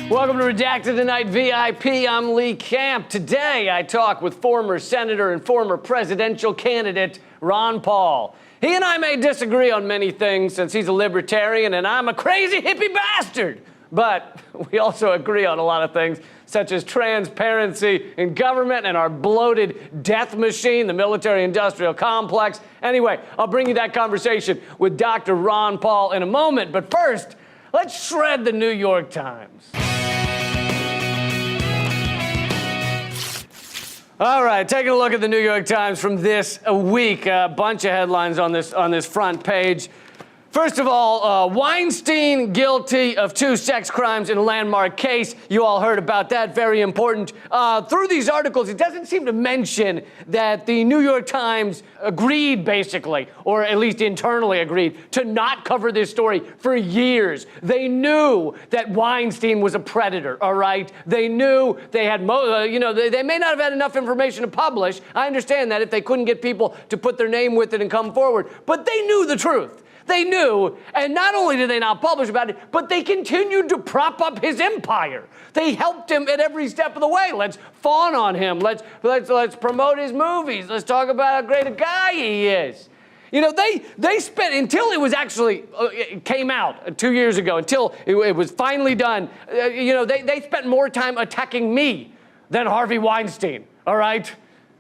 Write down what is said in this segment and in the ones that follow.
Welcome to Redacted Tonight VIP. I'm Lee Camp. Today, I talk with former senator and former presidential candidate Ron Paul. He and I may disagree on many things since he's a libertarian and I'm a crazy hippie bastard. But we also agree on a lot of things, such as transparency in government and our bloated death machine, the military-industrial complex. Anyway, I'll bring you that conversation with Dr. Ron Paul in a moment. But first, let's shred the New York Times. All right, taking a look at the New York Times from this week. A bunch of headlines on this front page. First of all, Weinstein guilty of 2 sex crimes in a landmark case. You all heard about that, very important. Through these articles, it doesn't seem to mention that the New York Times agreed, basically, or at least internally agreed, to not cover this story for years. They knew that Weinstein was a predator, all right? They knew they had, they may not have had enough information to publish. I understand that if they couldn't get people to put their name with it and come forward, but they knew the truth. They knew, and not only did they not publish about it, but they continued to prop up his empire. They helped him at every step of the way. Let's fawn on him. Let's promote his movies. Let's talk about how great a guy he is. You know, they spent, until it was actually, it came out 2 years ago, until it was finally done, they spent more time attacking me than Harvey Weinstein, all right?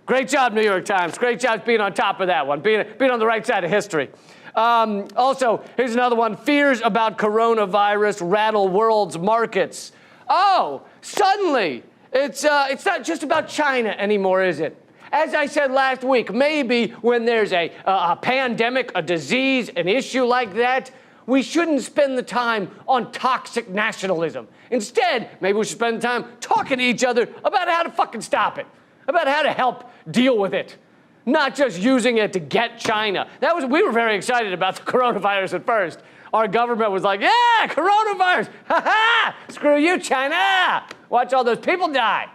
Great job, New York Times. Great job being on top of that one, being on the right side of history. Also, here's another one. Fears about coronavirus rattle world's markets. Oh, suddenly, it's not just about China anymore, is it? As I said last week, maybe when there's a pandemic, a disease, an issue like that, we shouldn't spend the time on toxic nationalism. Instead, maybe we should spend the time talking to each other about how to fucking stop it, about how to help deal with it. Not just using it to get China. We were very excited about the coronavirus at first. Our government was like, yeah, coronavirus, ha ha, screw you, China. Watch all those people die.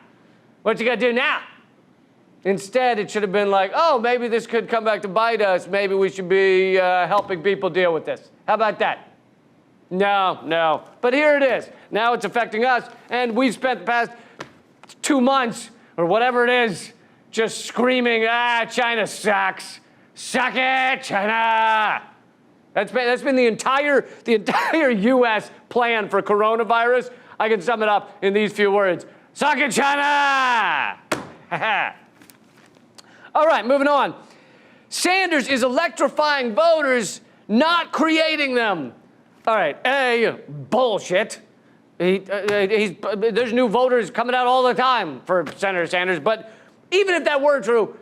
What you gonna do now? Instead, it should have been like, oh, maybe this could come back to bite us. Maybe we should be helping people deal with this. How about that? No. But here it is. Now it's affecting us, and we've spent the past 2 months, or whatever it is, just screaming, China sucks. Suck it, China. That's been the entire U.S. plan for coronavirus. I can sum it up in these few words. Suck it, China. All right, moving on. Sanders is electrifying voters, not creating them. All right, bullshit. There's new voters coming out all the time for Senator Sanders, but even if that were true,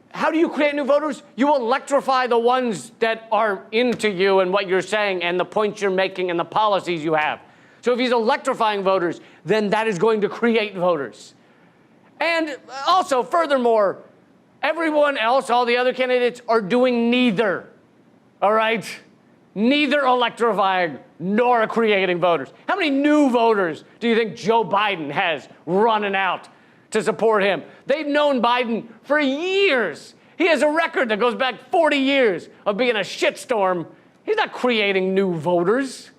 how do you create new voters? You electrify the ones that are into you and what you're saying and the points you're making and the policies you have. So if he's electrifying voters, then that is going to create voters. And also, furthermore, everyone else, all the other candidates, are doing neither. All right? Neither electrifying nor creating voters. How many new voters do you think Joe Biden has running out to support him? They've known Biden for years. He has a record that goes back 40 years of being a shitstorm. He's not creating new voters.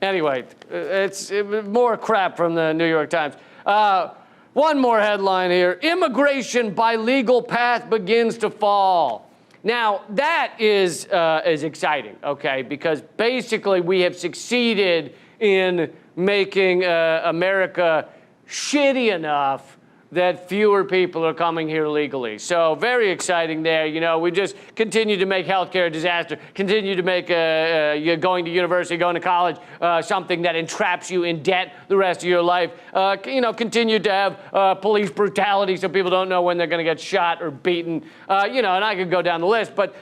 Anyway, it's more crap from the New York Times. One more headline here. Immigration by legal path begins to fall. Now, that is exciting, okay, because basically we have succeeded in making America shitty enough that fewer people are coming here legally. So very exciting there. You know, we just continue to make healthcare a disaster, continue to make you going to university, going to college, something that entraps you in debt the rest of your life. Continue to have police brutality so people don't know when they're gonna get shot or beaten. And I could go down the list, but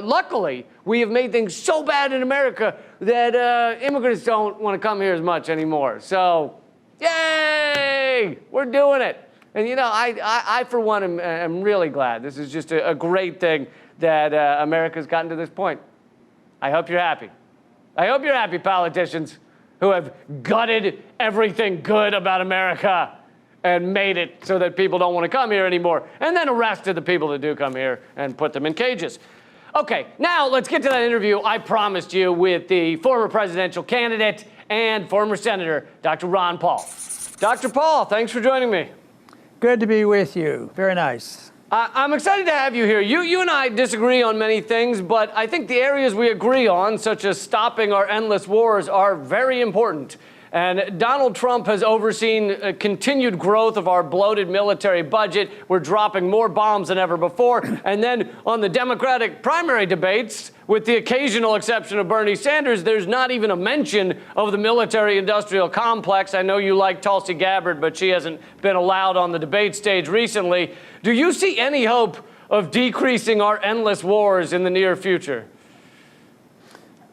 luckily, we have made things so bad in America that immigrants don't wanna come here as much anymore. So, yay, we're doing it. And I for one am really glad. This is just a great thing that America's gotten to this point. I hope you're happy. I hope you're happy, politicians who have gutted everything good about America and made it so that people don't want to come here anymore, and then arrested the people that do come here and put them in cages. Okay, now let's get to that interview I promised you with the former presidential candidate and former Senator Dr. Ron Paul. Dr. Paul, thanks for joining me. Good to be with you. Very nice. I'm excited to have you here. You and I disagree on many things, but I think the areas we agree on, such as stopping our endless wars, are very important. And Donald Trump has overseen continued growth of our bloated military budget. We're dropping more bombs than ever before. And then on the Democratic primary debates, with the occasional exception of Bernie Sanders, there's not even a mention of the military-industrial complex. I know you like Tulsi Gabbard, but she hasn't been allowed on the debate stage recently. Do you see any hope of decreasing our endless wars in the near future?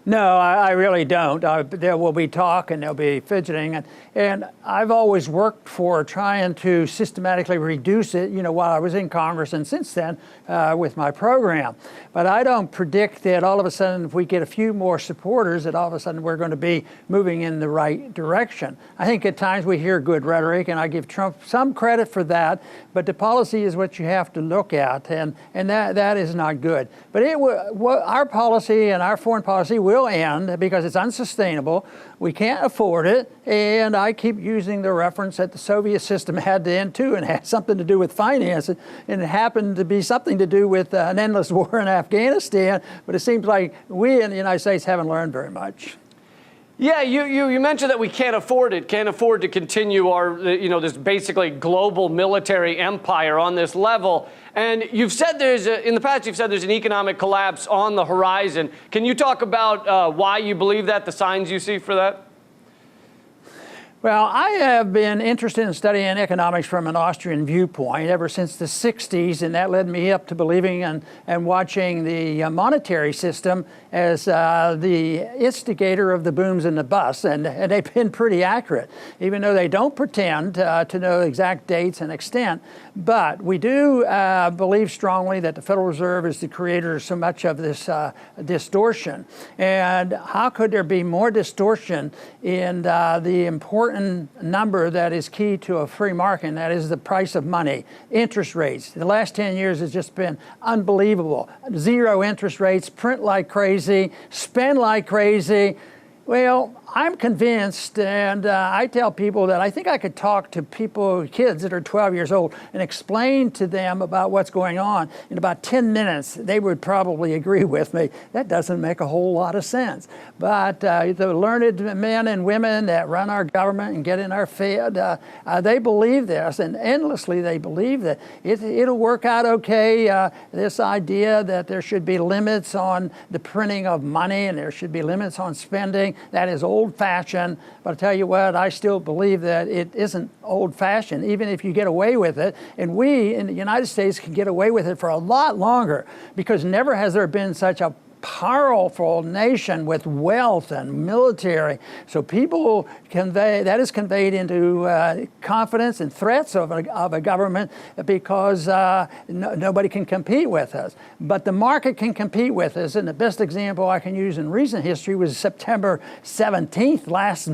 No, I really don't. There will be talk and there'll be fidgeting. And I've always worked for trying to systematically reduce it, while I was in Congress and since then with my program. But I don't predict that all of a sudden, if we get a few more supporters, that all of a sudden we're going to be moving in the right direction. I think at times we hear good rhetoric, and I give Trump some credit for that. But the policy is what you have to look at, and that is not good. But our policy and our foreign policy will end because it's unsustainable. We can't afford it, and I keep using the reference that the Soviet system had to end too, and had something to do with finance, and it happened to be something to do with an endless war in Afghanistan, but it seems like we in the United States haven't learned very much. Yeah, you mentioned that we can't afford it, can't afford to continue our, this basically global military empire on this level. And you've said in the past, you've said there's an economic collapse on the horizon. Can you talk about why you believe that, the signs you see for that? Well, I have been interested in studying economics from an Austrian viewpoint ever since the 60s, and that led me up to believing and watching the monetary system as the instigator of the booms and the busts, and they've been pretty accurate, even though they don't pretend to know exact dates and extent. But we do believe strongly that the Federal Reserve is the creator of so much of this distortion. And how could there be more distortion in the important number that is key to a free market, and that is the price of money, interest rates? The last 10 years has just been unbelievable. Zero interest rates, print like crazy, spend like crazy. Well, I'm convinced, and I tell people that I think I could talk to kids that are 12 years old and explain to them about what's going on in about 10 minutes. They would probably agree with me. That doesn't make a whole lot of sense. But the learned men and women that run our government and get in our Fed, they believe this, and endlessly they believe that it'll work out okay. This idea that there should be limits on the printing of money and there should be limits on spending, that is old-fashioned. But I tell you what, I still believe that it isn't old-fashioned, even if you get away with it. And we in the United States can get away with it for a lot longer, because never has there been such a powerful nation with wealth and military. So people that is conveyed into confidence and threats of a government because nobody can compete with us. But the market can compete with us. And the best example I can use in recent history was September 17th last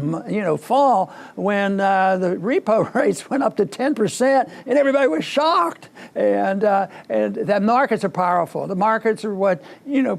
fall, when the repo rates went up to 10% and everybody was shocked. And the markets are powerful. The markets are what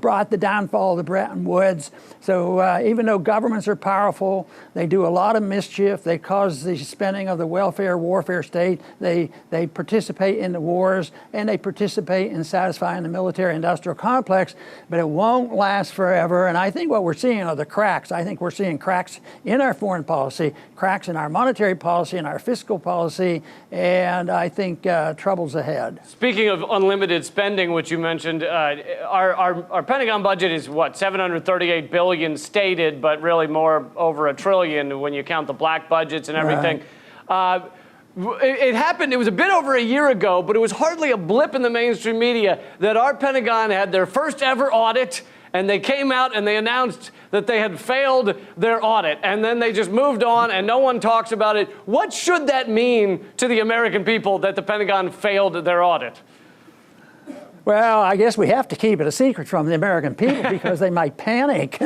brought the downfall of the Bretton Woods. So even though governments are powerful, they do a lot of mischief. They cause the spending of the warfare state. They participate in the wars, and they participate in satisfying the military-industrial complex, but it won't last forever. And I think what we're seeing are the cracks. I think we're seeing cracks in our foreign policy, cracks in our monetary policy, and our fiscal policy, and I think trouble's ahead. Speaking of unlimited spending, which you mentioned, our Pentagon budget is what, $738 billion stated, but really more over $1 trillion when you count the black budgets and everything. Right. It happened, it was a bit over a year ago, but it was hardly a blip in the mainstream media that our Pentagon had their first ever audit, and they came out and they announced that they had failed their audit, and then they just moved on and no one talks about it. What should that mean to the American people that the Pentagon failed their audit? Well, I guess we have to keep it a secret from the American people because they might panic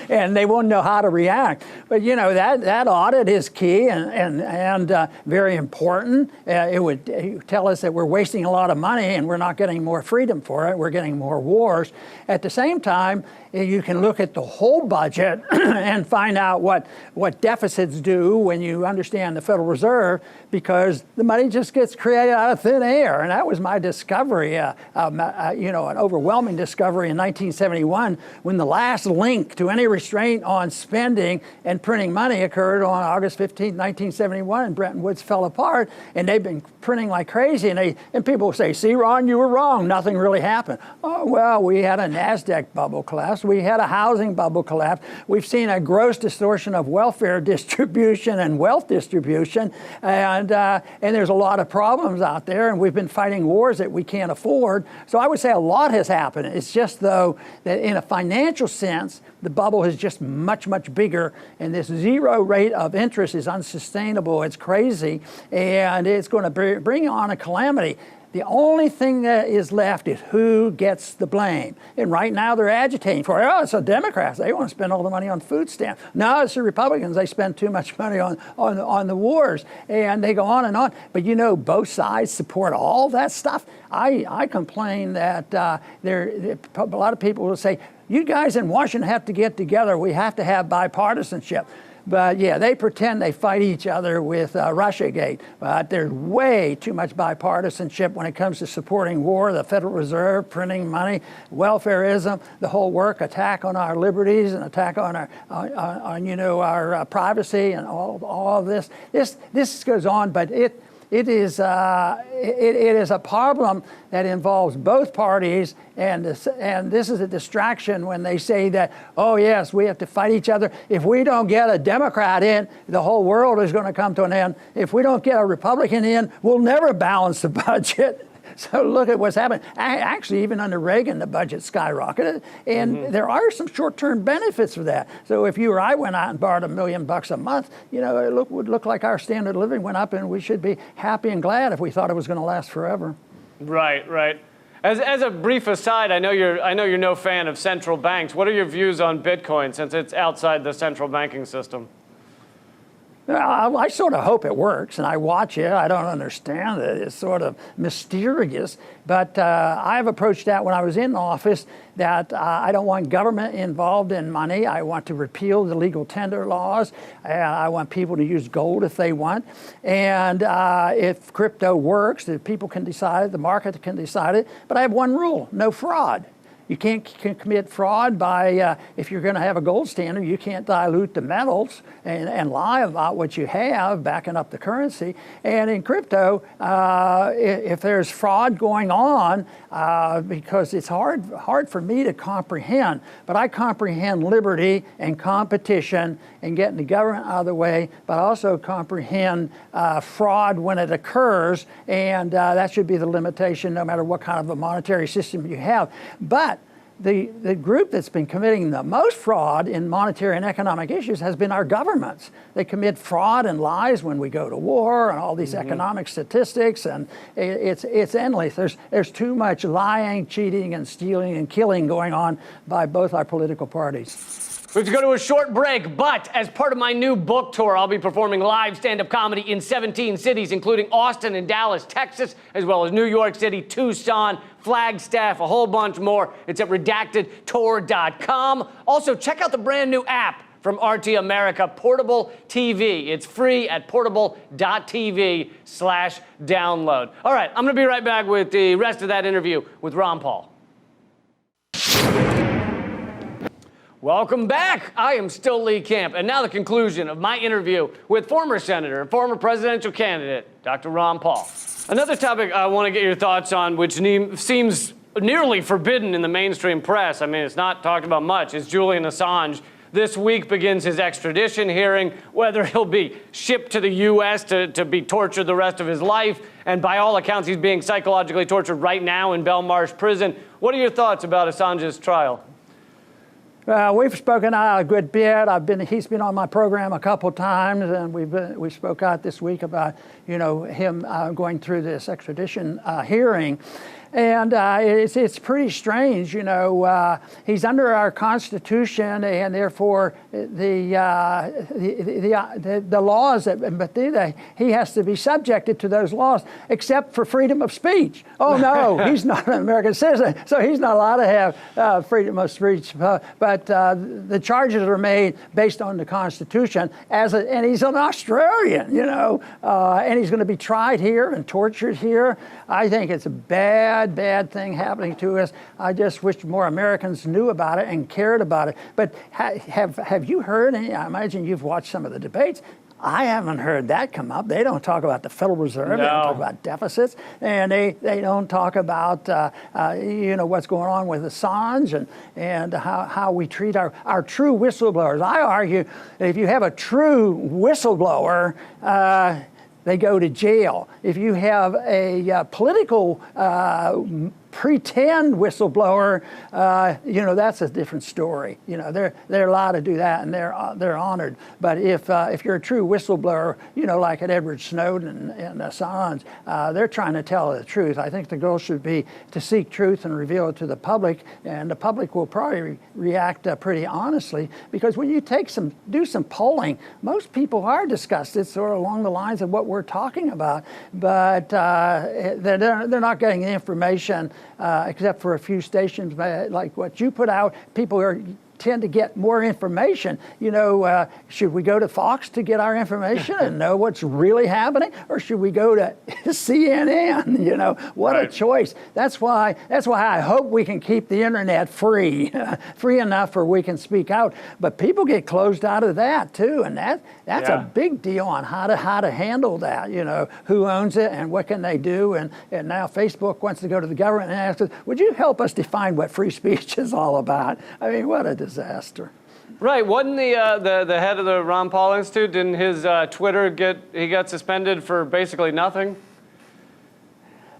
and they won't know how to react. But that audit is key and very important. It would tell us that we're wasting a lot of money and we're not getting more freedom for it. We're getting more wars. At the same time, You can look at the whole budget and find out what deficits do when you understand the Federal Reserve, because the money just gets created out of thin air. And that was my discovery, an overwhelming discovery in 1971, when the last link to any restraint on spending and printing money occurred on August 15, 1971, and Bretton Woods fell apart, and they've been printing like crazy. And people say, see, Ron, you were wrong. Nothing really happened. Oh, well, we had a NASDAQ bubble collapse. We had a housing bubble collapse. We've seen a gross distortion of welfare distribution and wealth distribution. And there's a lot of problems out there. And we've been fighting wars that we can't afford. So I would say a lot has happened. It's just, though, that in a financial sense, the bubble is just much, much bigger. And this zero rate of interest is unsustainable. It's crazy. And it's going to bring on a calamity. The only thing that is left is who gets the blame. And right now they're agitating for it. Oh, it's the Democrats. They want to spend all the money on food stamps. No, it's the Republicans. They spend too much money on the wars. And they go on and on. But you know, both sides support all that stuff. I complain that a lot of people will say, you guys in Washington have to get together. We have to have bipartisanship. But yeah, they pretend they fight each other with Russiagate. But there's way too much bipartisanship when it comes to supporting war, the Federal Reserve, printing money, welfareism, the whole work, attack on our liberties and attack on our privacy and all of this. This goes on, but it is a problem that involves both parties, and this is a distraction when they say that, oh yes, we have to fight each other. If we don't get a Democrat in, the whole world is going to come to an end. If we don't get a Republican in, we'll never balance the budget. So look at what's happened. Actually, even under Reagan, the budget skyrocketed, and there are some short-term benefits for that. So if you or I went out and borrowed $1 million a month, you know, it would look like our standard of living went up, and we should be happy and glad if we thought it was going to last forever. Right, right. As a brief aside, I know you're no fan of central banks. What are your views on Bitcoin, since it's outside the central banking system? I sort of hope it works, and I watch it. I don't understand it. It's sort of mysterious. But I've approached that when I was in office, that I don't want government involved in money. I want to repeal the legal tender laws. I want people to use gold if they want. And if crypto works, the people can decide it, the market can decide it. But I have one rule: no fraud. You can't commit fraud by, if you're going to have a gold standard, you can't dilute the metals and lie about what you have, backing up the currency. And in crypto, if there's fraud going on, because it's hard for me to comprehend, but I comprehend liberty and competition and getting the government out of the way, but I also comprehend fraud when it occurs, and that should be the limitation no matter what kind of a monetary system you have. But the group that's been committing the most fraud in monetary and economic issues has been our governments. They commit fraud and lies when we go to war and all these economic statistics, and it's endless. There's too much lying, cheating, and stealing and killing going on by both our political parties. We have to go to a short break, but as part of my new book tour, I'll be performing live stand-up comedy in 17 cities, including Austin and Dallas, Texas, as well as New York City, Tucson, Flagstaff, a whole bunch more. It's at redactedtour.com. Also, check out the brand new app from RT America, Portable TV. It's free at portable.tv/download. All right, I'm going to be right back with the rest of that interview with Ron Paul. Welcome back. I am still Lee Camp, and now the conclusion of my interview with former Senator and former presidential candidate, Dr. Ron Paul. Another topic I want to get your thoughts on, which seems nearly forbidden in the mainstream press, I mean, it's not talked about much, is Julian Assange. This week begins his extradition hearing, whether he'll be shipped to the U.S. to be tortured the rest of his life, and by all accounts, he's being psychologically tortured right now in Belmarsh prison. What are your thoughts about Assange's trial? We've spoken out a good bit. He's been on my program a couple times, and we spoke out this week about him going through this extradition hearing. And it's pretty strange, he's under our Constitution, and therefore the laws he has to be subjected to those laws, except for freedom of speech. Oh no, he's not an American citizen, so he's not allowed to have freedom of speech. But the charges are made based on the Constitution, and he's an Australian, and he's going to be tried here and tortured here. I think it's a bad thing happening to us. I just wish more Americans knew about it and cared about it. But have you heard any? I imagine you've watched some of the debates. I haven't heard that come up. They don't talk about the Federal Reserve. No. They don't talk about deficits, and they don't talk about what's going on with Assange and how we treat our true whistleblowers. I argue that if you have a true whistleblower, they go to jail. If you have a political pretend whistleblower, that's a different story. They're allowed to do that, and they're honored. But if you're a true whistleblower, like at Edward Snowden and Assange, they're trying to tell the truth. I think the goal should be to seek truth and reveal it to the public, and the public will probably react pretty honestly, because when you do some polling, most people are disgusted, sort of along the lines of what we're talking about, but they're not getting the information. Except for a few stations like what you put out, people tend to get more information. Should we go to Fox to get our information and know what's really happening, or should we go to CNN? What a choice. That's why I hope we can keep the internet free, free enough where we can speak out. But people get closed out of that too, and that's a big deal on how to handle that. Who owns it and what can they do? And now Facebook wants to go to the government and ask us, would you help us define what free speech is all about? I mean, what a disaster. Right, wasn't the head of the Ron Paul Institute, didn't his Twitter got suspended for basically nothing?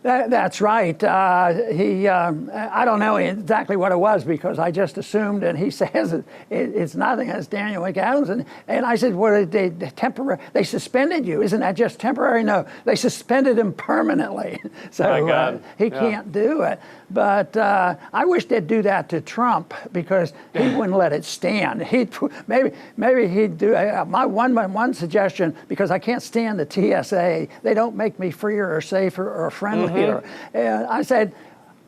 That's right. I don't know exactly what it was, because I just assumed, and he says it's nothing. It's Daniel McAdams, and I said, "What did they suspended you? Isn't that just temporary?" No, they suspended him permanently. So he can't do it. But I wish they'd do that to Trump, because he wouldn't let it stand. Maybe he'd do my one suggestion, because I can't stand the TSA. They don't make me freer or safer or friendlier. And I said,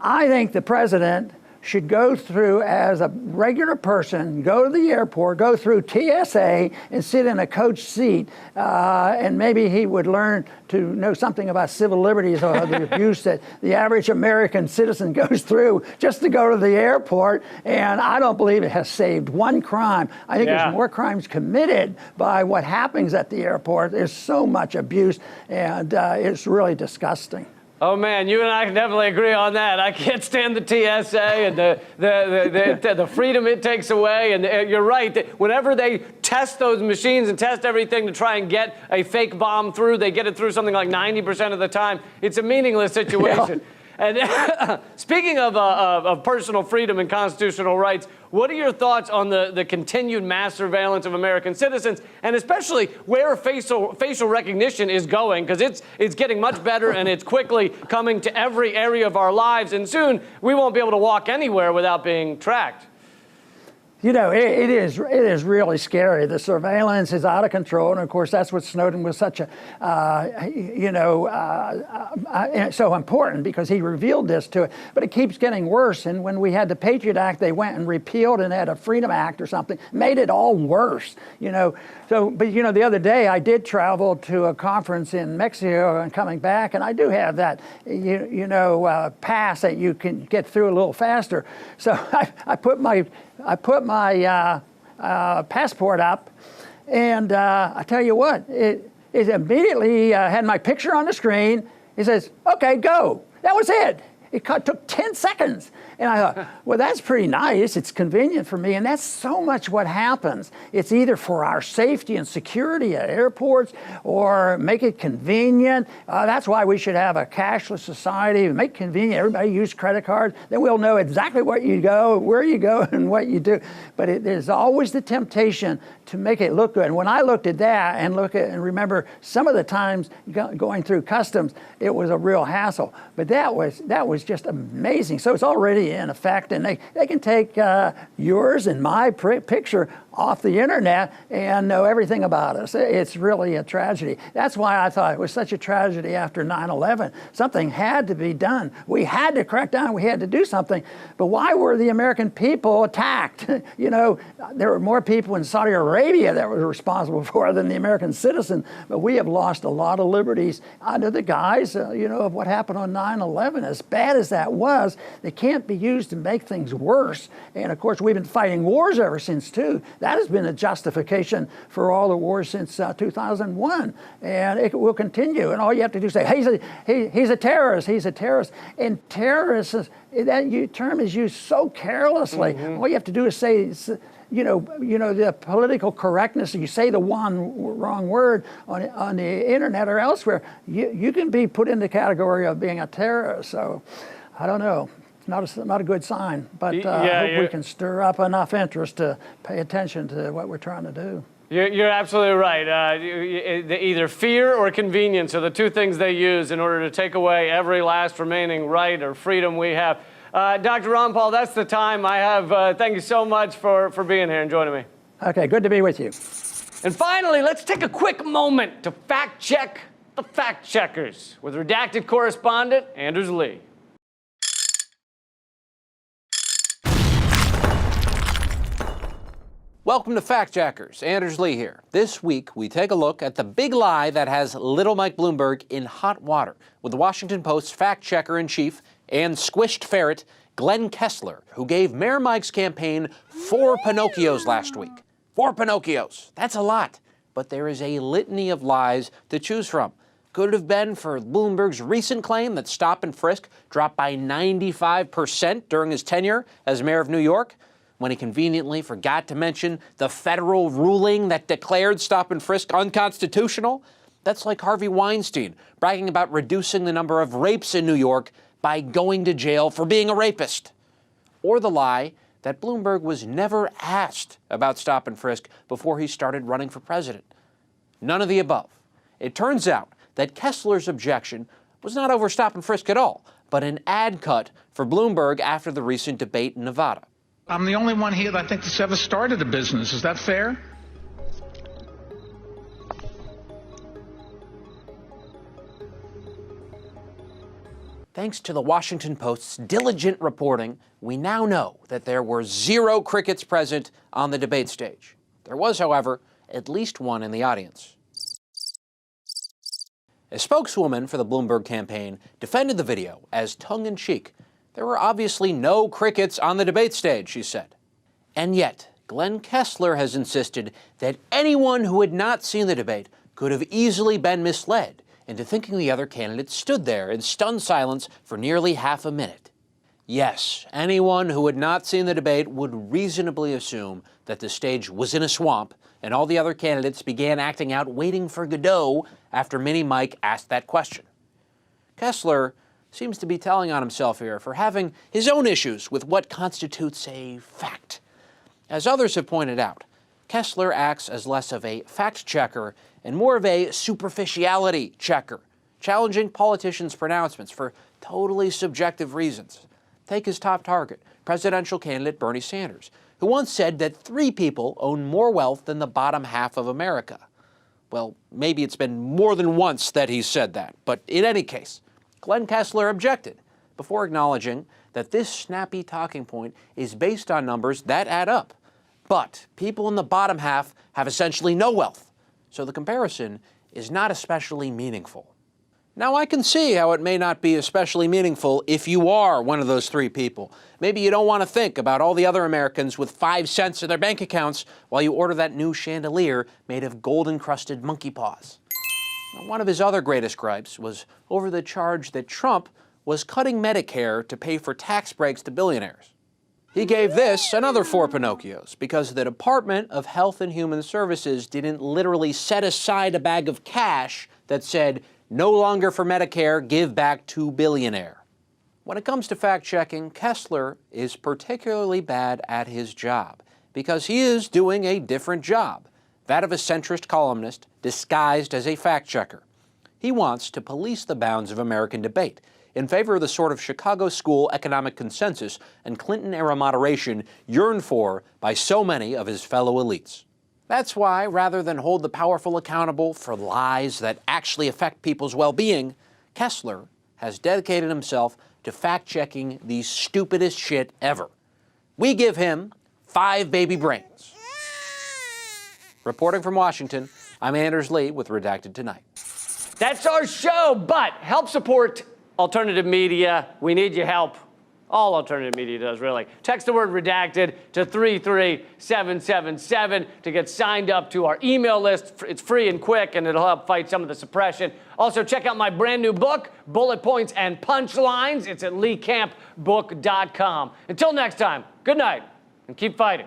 I think the president should go through, as a regular person, go to the airport, go through TSA and sit in a coach seat, and maybe he would learn to know something about civil liberties or the abuse that the average American citizen goes through just to go to the airport. And I don't believe it has saved one crime. I think there's more crimes committed by what happens at the airport. There's so much abuse, and it's really disgusting. Oh man, you and I can definitely agree on that. I can't stand the TSA and the freedom it takes away. And you're right, whenever they test those machines and test everything to try and get a fake bomb through, they get it through something like 90% of the time. It's a meaningless situation. Yeah. And speaking of personal freedom and constitutional rights, what are your thoughts on the continued mass surveillance of American citizens, and especially where facial recognition is going? Because it's getting much better, and it's quickly coming to every area of our lives, and soon we won't be able to walk anywhere without being tracked. It is really scary. The surveillance is out of control, and of course that's what Snowden was such so important, because he revealed this to it. But it keeps getting worse. And when we had the Patriot Act, they went and repealed and had a Freedom Act or something, made it all worse. But the other day I did travel to a conference in Mexico and coming back, and I do have that pass that you can get through a little faster. So I put my passport up, and I tell you what, it immediately had my picture on the screen. It says, "Okay, go." That was it. It took 10 seconds. And I thought, well, that's pretty nice. It's convenient for me. And that's so much what happens. It's either for our safety and security at airports or make it convenient. That's why we should have a cashless society, make it convenient. Everybody use credit cards. Then we'll know exactly where you go, and what you do. But there's always the temptation to make it look good. And when I looked at that and remember some of the times going through customs, it was a real hassle. But that was just amazing. So it's already in effect, and they can take yours and my picture off the internet and know everything about us. It's really a tragedy. That's why I thought it was such a tragedy after 9/11. Something had to be done. We had to crack down. We had to do something. But why were the American people attacked? There were more people in Saudi Arabia that were responsible for it than the American citizen. But we have lost a lot of liberties under the guise, of what happened on 9/11. As bad as that was, they can't be used to make things worse. And of course, we've been fighting wars ever since too. That has been a justification for all the wars since 2001, and it will continue. And all you have to do is say, hey, he's a terrorist, he's a terrorist. And terrorist, that term is used so carelessly. Mm-hmm. All you have to do is say, the political correctness, you say the wrong word on the internet or elsewhere, you can be put in the category of being a terrorist. So, I don't know. Not a good sign, but I hope we can stir up enough interest to pay attention to what we're trying to do. You're absolutely right. Either fear or convenience are the two things they use in order to take away every last remaining right or freedom we have. Dr. Ron Paul, that's the time I have. Thank you so much for being here and joining me. Okay, good to be with you. And finally, let's take a quick moment to fact check the fact checkers with Redacted correspondent Anders Lee. Welcome to Fact Checkers. Anders Lee here. This week, we take a look at the big lie that has little Mike Bloomberg in hot water with the Washington Post's fact checker-in-chief and squished ferret, Glenn Kessler, who gave Mayor Mike's campaign 4 Pinocchios last week. 4 Pinocchios. That's a lot. But there is a litany of lies to choose from. Could it have been for Bloomberg's recent claim that stop and frisk dropped by 95% during his tenure as mayor of New York, when he conveniently forgot to mention the federal ruling that declared stop and frisk unconstitutional? That's like Harvey Weinstein bragging about reducing the number of rapes in New York by going to jail for being a rapist. Or the lie that Bloomberg was never asked about stop and frisk before he started running for president. None of the above. It turns out that Kessler's objection was not over stop and frisk at all, but an ad cut for Bloomberg after the recent debate in Nevada. I'm the only one here that I think that's ever started a business. Is that fair? Thanks to the Washington Post's diligent reporting, we now know that there were 0 crickets present on the debate stage. There was, however, at least one in the audience. A spokeswoman for the Bloomberg campaign defended the video as tongue-in-cheek. There were obviously no crickets on the debate stage, she said. And yet, Glenn Kessler has insisted that anyone who had not seen the debate could have easily been misled into thinking the other candidates stood there in stunned silence for nearly half a minute. Yes, anyone who had not seen the debate would reasonably assume that the stage was in a swamp and all the other candidates began acting out waiting for Godot after Mini Mike asked that question. Kessler seems to be telling on himself here for having his own issues with what constitutes a fact. As others have pointed out, Kessler acts as less of a fact checker and more of a superficiality checker, challenging politicians' pronouncements for totally subjective reasons. Take his top target, presidential candidate Bernie Sanders, who once said that 3 people own more wealth than the bottom half of America. Well, maybe it's been more than once that he's said that, but in any case, Glenn Kessler objected before acknowledging that this snappy talking point is based on numbers that add up. But people in the bottom half have essentially no wealth, so the comparison is not especially meaningful. Now, I can see how it may not be especially meaningful if you are one of those 3 people. Maybe you don't want to think about all the other Americans with 5 cents in their bank accounts while you order that new chandelier made of gold-encrusted monkey paws. One of his other greatest gripes was over the charge that Trump was cutting Medicare to pay for tax breaks to billionaires. He gave this another 4 Pinocchios because the Department of Health and Human Services didn't literally set aside a bag of cash that said, "No longer for Medicare, give back to billionaire." When it comes to fact-checking, Kessler is particularly bad at his job because he is doing a different job, that of a centrist columnist disguised as a fact-checker. He wants to police the bounds of American debate in favor of the sort of Chicago school economic consensus and Clinton-era moderation yearned for by so many of his fellow elites. That's why, rather than hold the powerful accountable for lies that actually affect people's well-being, Kessler has dedicated himself to fact-checking the stupidest shit ever. We give him 5 baby brains. Reporting from Washington, I'm Anders Lee with Redacted Tonight. That's our show, but help support alternative media. We need your help. All alternative media does, really. Text the word redacted to 33777 to get signed up to our email list. It's free and quick, and it'll help fight some of the suppression. Also, check out my brand new book, Bullet Points and Punchlines. It's at leecampbook.com. Until next time, good night, and keep fighting.